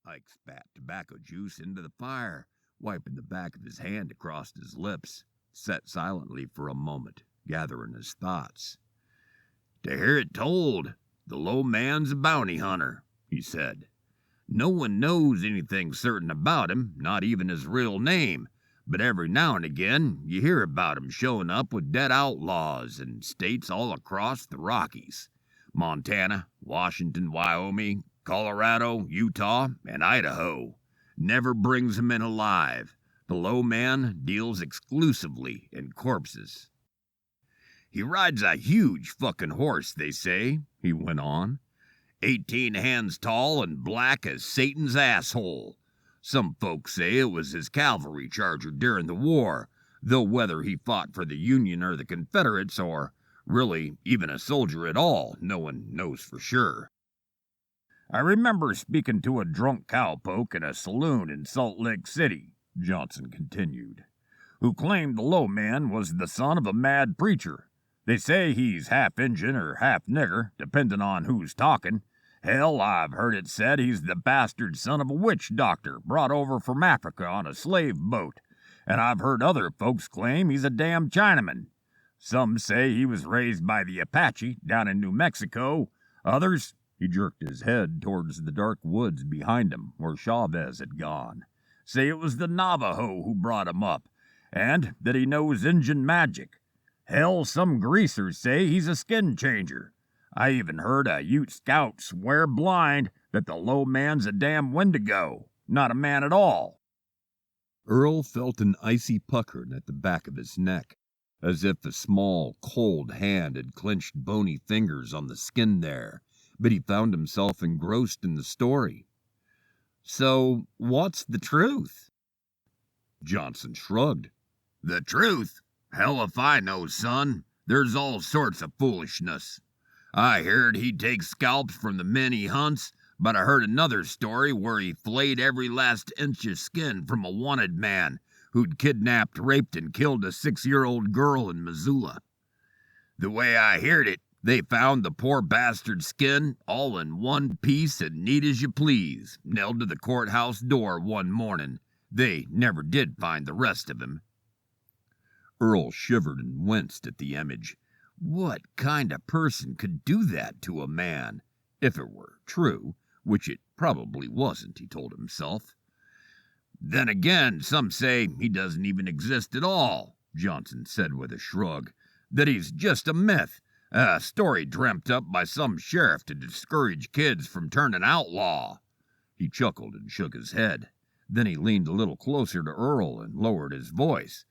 Ike spat tobacco juice into the fire, wiping the back of his hand across his lips, sat silently for a moment, gathering his thoughts. "To hear it told, the Low man's a bounty hunter," he said. "No one knows anything certain about him, not even his real name, but every now and again you hear about him showing up with dead outlaws in states all across the Rockies. Montana, Washington, Wyoming, Colorado, Utah, and Idaho. Never brings 'em in alive. The Low man deals exclusively in corpses. He rides a huge fucking horse, they say," he went on. 18 hands tall and black as Satan's asshole. Some folks say it was his cavalry charger during the war, though whether he fought for the Union or the Confederates, or really even a soldier at all, no one knows for sure. "I remember speaking to a drunk cowpoke in a saloon in Salt Lake City," Johnson continued, "who claimed the Low man was the son of a mad preacher. They say he's half Injun or half nigger, depending on who's talking. Hell, I've heard it said he's the bastard son of a witch doctor brought over from Africa on a slave boat, and I've heard other folks claim he's a damn Chinaman. Some say he was raised by the Apache down in New Mexico. Others," he jerked his head towards the dark woods behind him where Chavez had gone, "say it was the Navajo who brought him up, and that he knows Injun magic. Hell, some greasers say he's a skin changer. I even heard a Ute scout swear blind that the Low man's a damn Wendigo, not a man at all." Earl felt an icy puckering at the back of his neck, as if a small, cold hand had clenched bony fingers on the skin there, but he found himself engrossed in the story. "So, what's the truth?" Johnson shrugged. "The truth? Hell if I know, son. There's all sorts of foolishness. I heard he takes scalps from the men he hunts, but I heard another story where he flayed every last inch of skin from a wanted man who'd kidnapped, raped, and killed a 6-year-old girl in Missoula. The way I heard it, they found the poor bastard's skin all in one piece and neat as you please, nailed to the courthouse door one morning. They never did find the rest of him." Earl shivered and winced at the image. What kind of person could do that to a man? If it were true, which it probably wasn't, he told himself. "Then again, some say he doesn't even exist at all," Johnson said with a shrug. "That he's just a myth, a story dreamt up by some sheriff to discourage kids from turning outlaw." He chuckled and shook his head. Then he leaned a little closer to Earl and lowered his voice.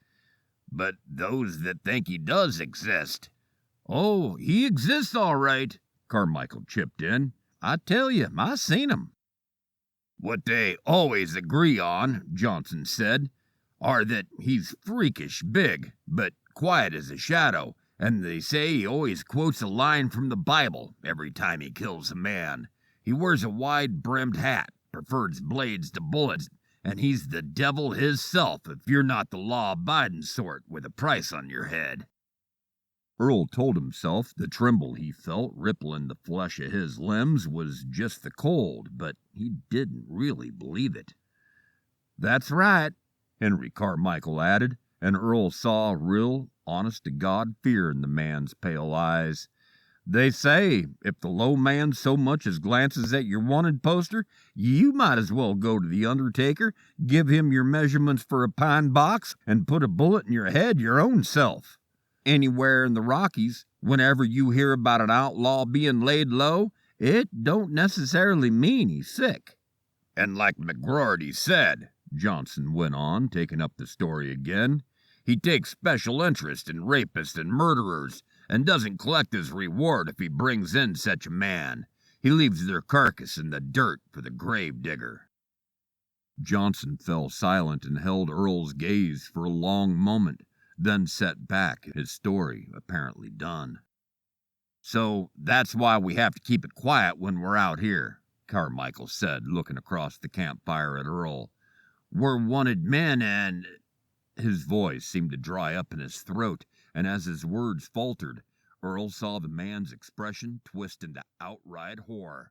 "But those that think he does exist—" "Oh, he exists all right," Carmichael chipped in. "I tell you, I seen him." "What they always agree on," Johnson said, "are that he's freakish big, but quiet as a shadow, and they say he always quotes a line from the Bible every time he kills a man. He wears a wide-brimmed hat, prefers blades to bullets, and he's the devil hisself if you're not the law-abiding sort with a price on your head." Earl told himself the tremble he felt rippling the flesh of his limbs was just the cold, but he didn't really believe it. "That's right," Henry Carmichael added, and Earl saw real, honest-to-God fear in the man's pale eyes. "They say if the Low man so much as glances at your wanted poster, you might as well go to the undertaker, give him your measurements for a pine box, and put a bullet in your head your own self. Anywhere in the Rockies, whenever you hear about an outlaw being laid low, it don't necessarily mean he's sick." "And like McGroarty said," Johnson went on, taking up the story again, "he takes special interest in rapists and murderers, and doesn't collect his reward if he brings in such a man. He leaves their carcass in the dirt for the grave digger." Johnson fell silent and held Earl's gaze for a long moment, then sat back, his story apparently done. "So that's why we have to keep it quiet when we're out here," Carmichael said, looking across the campfire at Earl. "We're wanted men and—" His voice seemed to dry up in his throat, and as his words faltered, Earl saw the man's expression twist into outright horror.